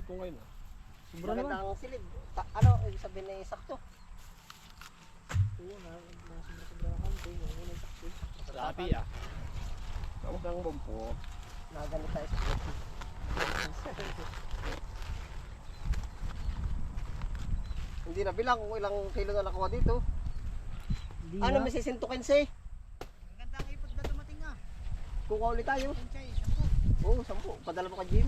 ko ngayon. Sobra naman. Maganda ang silid. Ano, ibig sabihin na yung sakto. Yun ha, sobra na kaunti. Yung unang sakto. Dati ah. Tapos ang bumpo. Nagalit tayo sa pwede. Hindi na bilang kung ilang kilo na nakuha dito. Hindi Ano, na. may 115? Magandang ipot na dumating nga. Kukuha ulit tayo. Penchay, 10. Oo, 10. Padala mo ka Jim.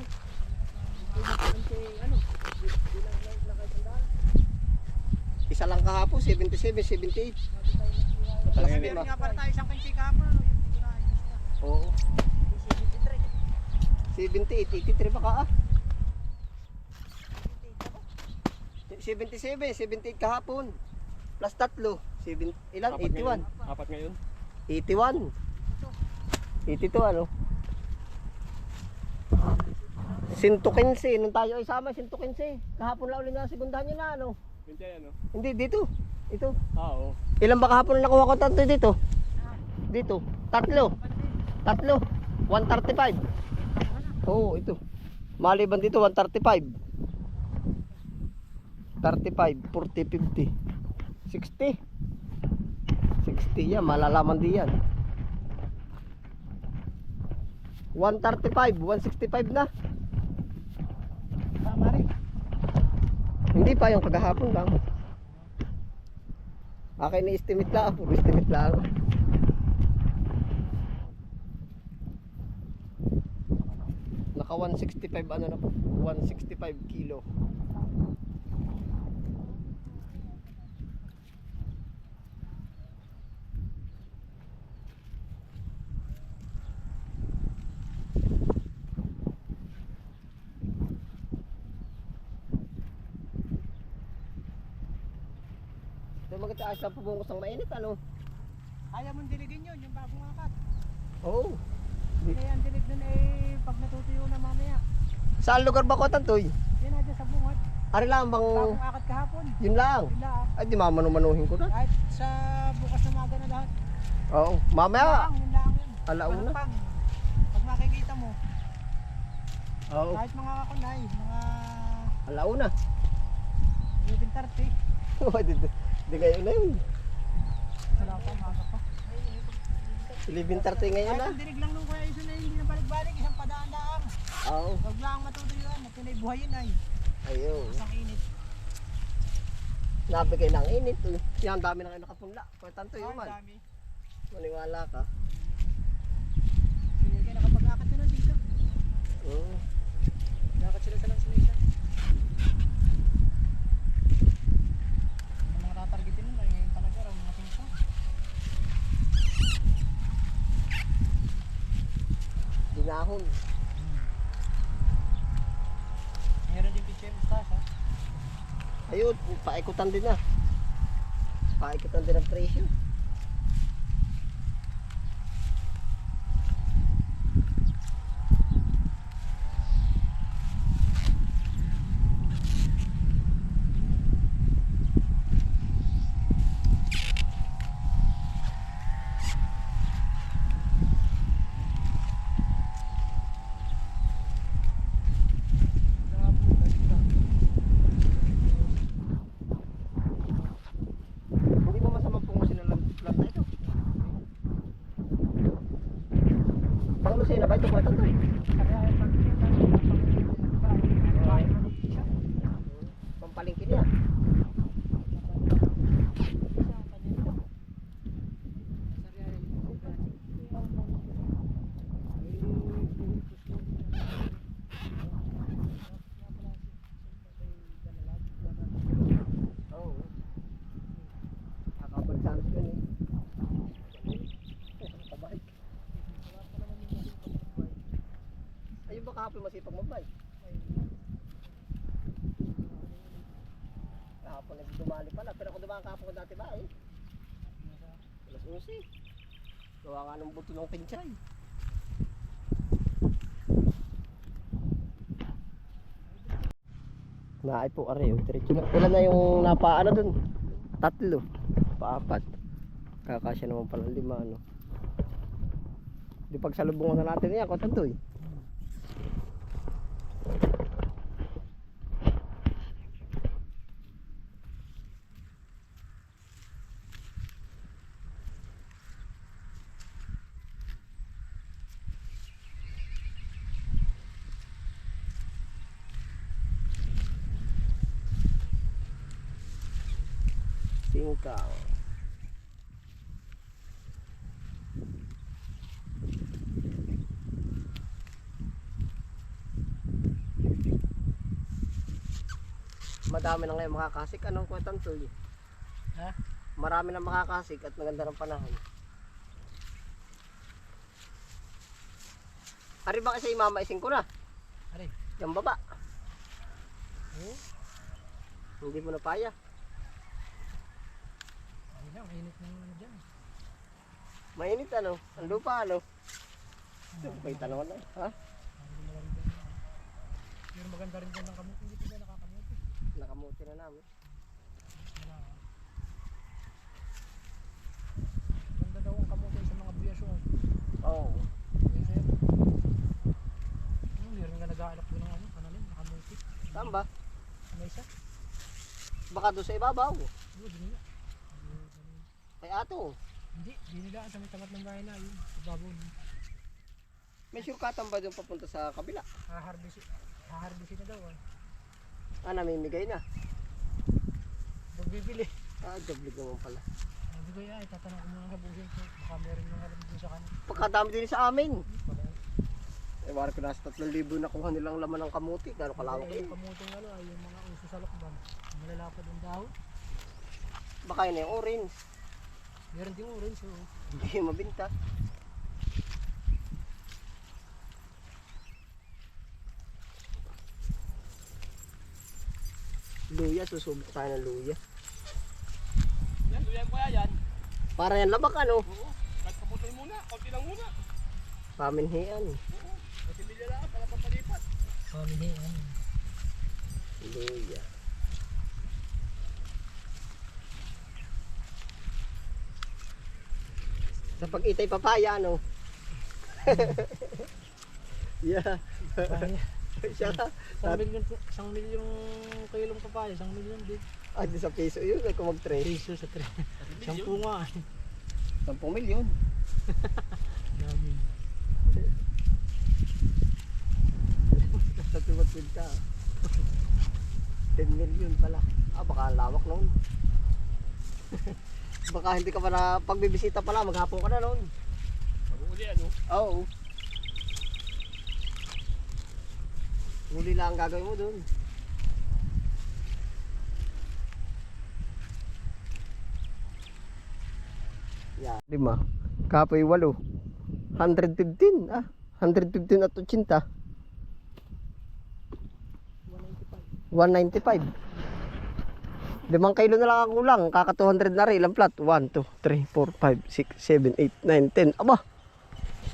Penchay, ano? Bilang lakay sandaan. Isa lang kahapon, 77, 78. Alas Talaga lima. Nga para tayo isang penchay kahapon. Ano? Yung hindi ko na ayos na. Oo. 73. 78, 83 ba ka ah? 77, 78 kahapon. Plus tatlo. Ilan? 81. Apat ngayon. 81. 82 ano? 115. Nung tayo ay sama, 115. Kahapon lang ulit na segundahan nyo na ano? Pinchay ano? Hindi, dito. Ito. Oo. Ilan ba kahapon na nakuha ko tanto dito? Dito. Tatlo. 135. Oo, ito. Maliban dito, 135. 35, 40, 50. 60. 60 yan, malalaman din yan. 135, 165 na. Tama rin. Hindi pa yung kagahapon lang. Akin ni-estimate lang, puro estimate lang. Naka 165 ano na po, 165 kilo. Ito maganda ayos lang pabungkos ng mainit ano? Ayaw mong diligin yun, yung bagong akat. Oo. Kaya ang dilig dun eh, pag natutuyo na mamaya. Saan lugar ba ko tantoy? Yan na dyan sa bungot. Ari lang bang, Bagong akat kahapon. yun lang. Yun lang. Ay di mamanumanuhin ko na. Kahit sa bukas na maga na lahat. Oo. Mamaya, Yun lang yun. alauna. Pag makikita mo, Oo. kahit mga kakunay, mga Alauna. 11:30. Di ngayon na yun. Wala pa, maga pa. 11:30 ngayon Kahit na. ang dilig lang nung kuya iso na hindi na balik-balik, isang padaan-daang. Oo. Huwag lang matutuyuan, at pinay buhayin ay. Ayun. Isang init. Nabigay ng init. Yan, dami na kayo nakapunla. Kaya tanto Ay, yun man. dami. Maniwala ka. Hindi kayo nakapag-akat ka na dito. Oo. Nakakat sila sa lang sinisa. Ang mga tatargetin nun, ay ngayon talaga, raw mga sinisa. Dinahon. Meron din pitch stas ha. Ayun, paikutan din na. Paikutan din ang presyo. Hindi mo masamang pungusin ng plat na ito. Panglusin na ba ito? Kuha tanto eh. Pampalingkin niya. Oo. Nakapagsanos yun eh. Pabalik. Ayun ba kahapon masipag magbike? Kahapon nagdumali pala. Pero kung dumaan kahapon ko dati ba eh. Alas 11. Gawa nga ng buto ng pinchay. Naay po are yung diretso na. Ilan na yung napaano dun? 3, 4. Kakasya naman pala 5 ano. Di pagsalubungan na natin yan, kotanto eh. Singkang. Madami na ngayon makakasik. Anong kwentang to? Ha? Marami na makakasik at maganda ng panahon. Ari ba kasi imamaisin ko na? Ari? Yung baba. Oo. Hindi mo na paya. Ay na, mainit na yung ano dyan. Mainit ano? Ang lupa ano? May tanong na. Ha? Hindi maganda rin dyan. Pero maganda rin dyan ng kamuti. Hindi pa dyan nakakamuti. Nakamuti na namin. Wala. Maganda daw ang kamuti sa mga biyasyon. Oo. Hindi rin ka nag-aalak doon ng ano, kanalin, nakamuti. Saan ba? May isa? Baka doon sa ibabaw. Oo, di nila. Kay ato. Hindi, di nila. Sa may tamat ng bahay na yun. Ibabaw nun. May surkatan ba doon papunta sa kabila? Haharbisin na daw ah. Ah, namimigay na. Magbibili. Ah, joblig naman pala. Sabi ko yan, tatanong ko muna sa busin ko. Baka meron yung alam dun sa kanin. Pagkadami din sa amin. Eh, wala ko nasa 3,000 nakuha nilang laman ng kamuti. Gano'ng kalawak Yung yun. kamutong ano, ay yung mga uso sa lokban. Malalapad ang dahon. Baka yun yung orange. Meron din orange oh. Hindi mabinta. Luya, susubok tayo ng luya. Yan, luyan ko yan. Para yan labak ano? Oo. Kahit kaputol muna, konti lang muna. Paminhian. Oo. Kasi milya lang para papalipat. Pamilihan. Luya. Sa pag-itay papaya ano? Yeah. Siya. Isang milyong kilong papaya, 1 milyon din. Ah, di sa piso yun. Ay kung mag-3. Piso sa 3. 10 nga. 10 milyon. Dami. Sa tumatwid ka. 10 milyon pala. Ah, baka ang lawak noon. Baka hindi ka pa na pagbibisita pala, maghapon ka na noon. Mag-uuli ano? Oo. Huli lang ang gagawin mo doon. Yeah. 5. Kapoy 8. 115. Ah, 115 at 80. 195. 5 kilo na lang ang kulang. Kaka 200 na rin. Ilang plat? 1, 2, 3, 4, 5, 6, 7, 8, 9, 10. Aba!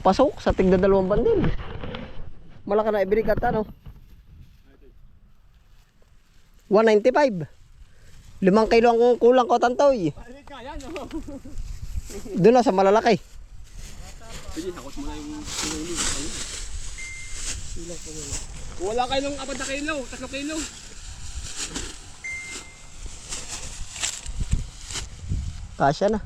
Pasok sa tigda 2 bandil. Malaki na ibirigat ano? 195. 5 kilo ang kulang ko tantoy. Palit nga yan. Oh. Doon na sa malalaki. Sige, hakot mo na yung pinuli. Kung wala kayo ng 4 na kilo, 3 kilo. Kasya na.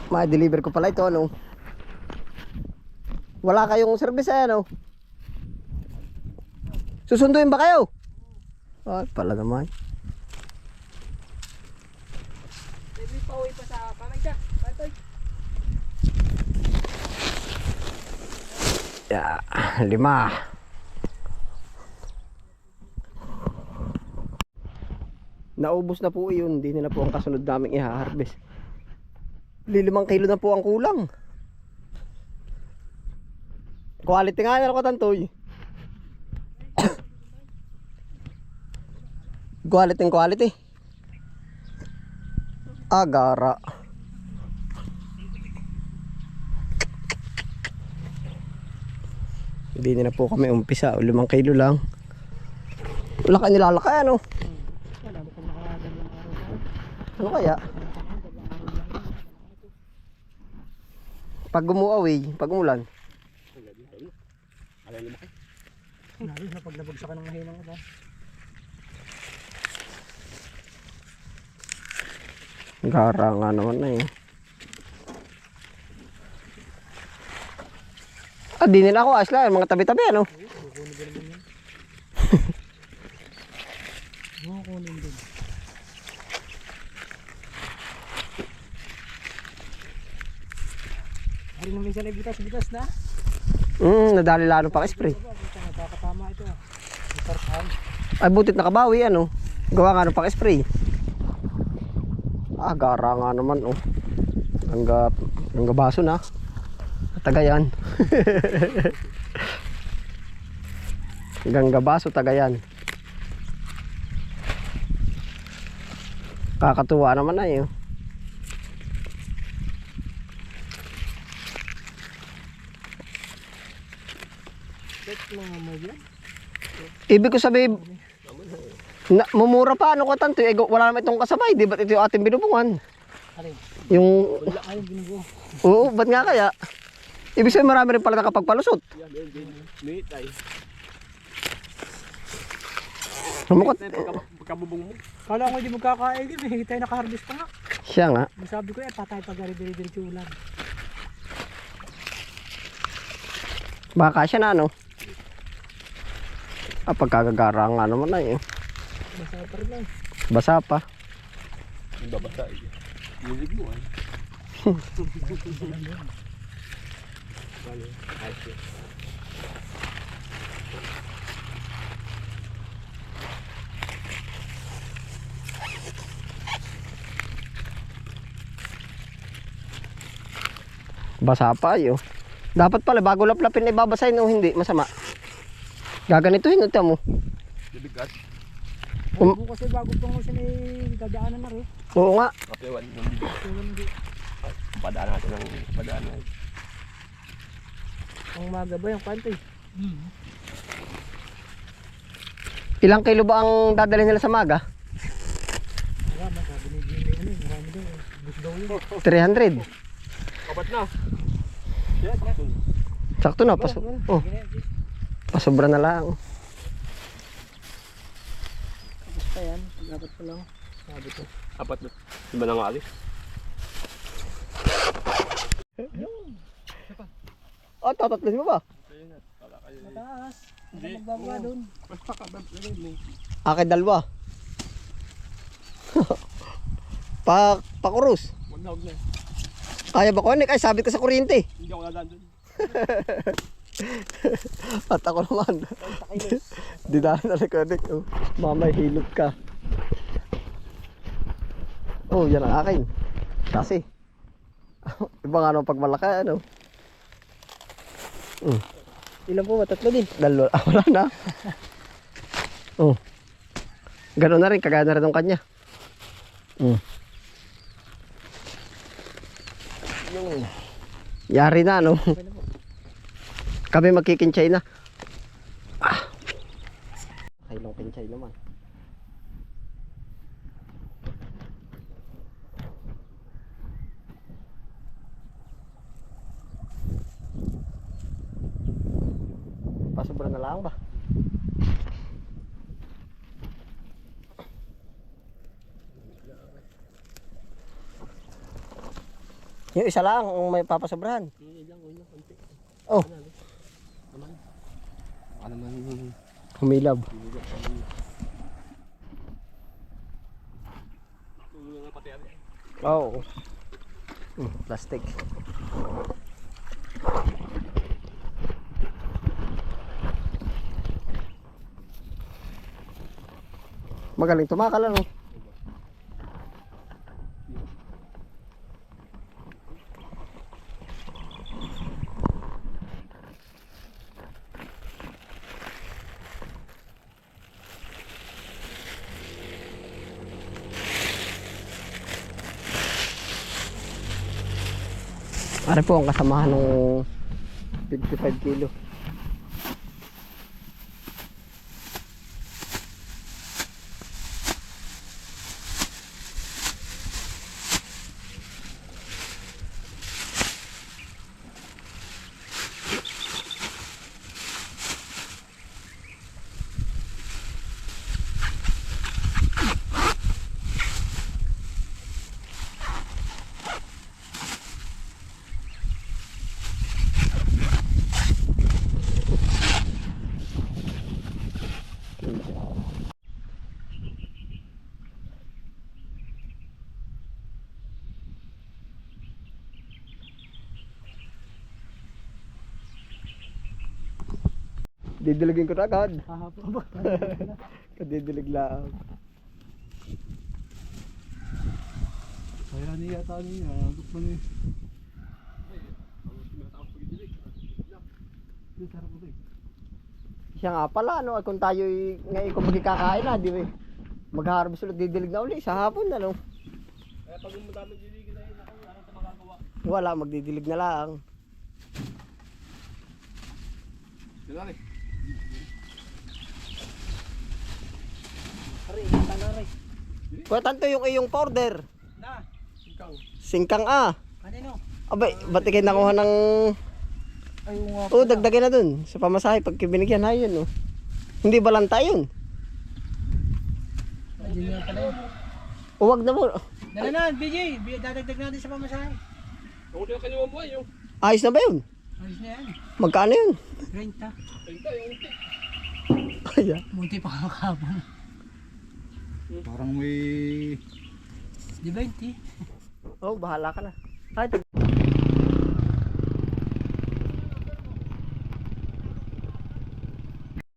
Ma-deliver ko pala ito ano. Wala kayong service ano. Susunduin ba kayo? Ay, pala naman. Baby, pauwi pa sa kamay ka. Patoy. Yeah, 5. Naubos na po yun. Hindi nila po ang kasunod naming i-harvest. 5 kilo na po ang kulang. Quality nga yan ako tantoy. Quality. Agara. Hindi na po kami umpisa. 5 kilo lang. Wala ka nilalakay ano? Wala mo kung makakagalang araw. Ano kaya? Pag umuaway, pag umulan. Alay lumaki. Nabi na pag nabagsakan ng mahinang ito. Gara nga naman na eh. Ah, di nila ako. Ayos lang. Mga tabi-tabi ano. Kukunin ko naman yan. Kukunin din. Hari mo minsan ay bitas-bitas na. Nadali lalo pa spray. Nakakatama ito. Isarkan. Ay, butit nakabawi ano. Gawa nga ng pang-spray. Ah, gara nga naman oh. Hangga baso na. Tagayan. Hanggang gabaso, tagayan. Kakatuwa naman na yun. Bet mga magyan. Ibig ko sabihin, mumura pa ano ko tanto, wala naman itong kasabay, di ba't ito yung ating binubungan? Alin? Yung, Wala kayong binubo. oo, ba't nga kaya? Ibig sabihin marami rin pala nakapagpalusot. Yan, yan. Meet ay. Sumukot. Pagkabubong mo. Kala ko hindi magkakain din. Hindi tayo nakaharvest pa nga. Siya nga. Sabi ko patay pag diri-diri ulan. Baka siya na ano. Ah, pagkagagara nga naman na yun. Basta pa rin lang. Basa pa. Yung babasa. Music mo ay. Bale, ayos yun. Basa pa yun. Dapat pala bago laplapin ay babasahin o hindi masama. Gaganituhin ito mo. Bibigat. Bukas ay bago pa mo siya may dadaanan na rin. Oo nga. Kapewan. Yung bibigat. So hindi. Padaan natin ng padaan natin. Ang umaga ba yung kwento eh? Ilang kilo ba ang dadalhin nila sa maga? Wala, sabi ni Jimmy ano eh. Marami daw eh. Bus daw yun. 300. Kapat na. Yes, Sakto na. Oh, pasobra na lang. Basta yan. Dapat pa lang. Sabi ko. Apat na. Diba nang alis? Oh, tatatlas mo ba? Mataas. Baka magbaba doon. Basta kabab mo. Akin dalawa. Pakurus. Huwag na. Kaya ba ko? Ay, sabit ka sa kuryente. Hindi ako dadaan dun. At ako naman. Didaan na lang ko. Oh, mamay, hilot ka. Oh, yan ang akin. Kasi. Iba nga naman pag malaki, ano. Ilan po ba? Tatlo din. Dalawa. Ah, wala na. Oh. Gano'n na rin. Kagaya na rin ng kanya. Yari na, no? Kami magkikinchay na. Ah. Kailong kinchay naman. Pasobra na lang ba? Yung isa lang ang may papasobrahan. Oh, Baka naman humilab. Oh. Plastic. Magaling tumakal ano. Ari po ang kasamahan ng 55 kilo. Didiligin ko na agad. Hahapon ba? Kadidilig lang. Kaya niya yata niya. Agap mo niya. Hindi, sarap mo ba eh. Siya nga pala, no? Kung tayo ngayon kung magkikakain na, di ba? Mag-harvest ulit, didilig na uli sa hapon, ano? Kaya pag madami diligin na yun, ako, ano ito magagawa? Wala, magdidilig na lang. Diba rin? Aray, ingatan na aray. Kuya Tanto, yung iyong powder. Na, Ikaw. Singkang kanino? Abay, ba't kayo nakuha ng... Ay, nga Oo, dagdagin na dun. Sa pamasahe, pag binigyan na yun, no? Hindi balanta yun. Ayun nga pala yun. Huwag na mo. Dala na, BJ. Dadagdag natin sa pamasahe. Ako din kanyang buhay yung. Ayos na ba yun? Ayos na yan. Magkano yun? 30. Ito yung unti. Ayan. Munti pa kakabang. Parang may Di 20. Oh, bahala ka na. Ay,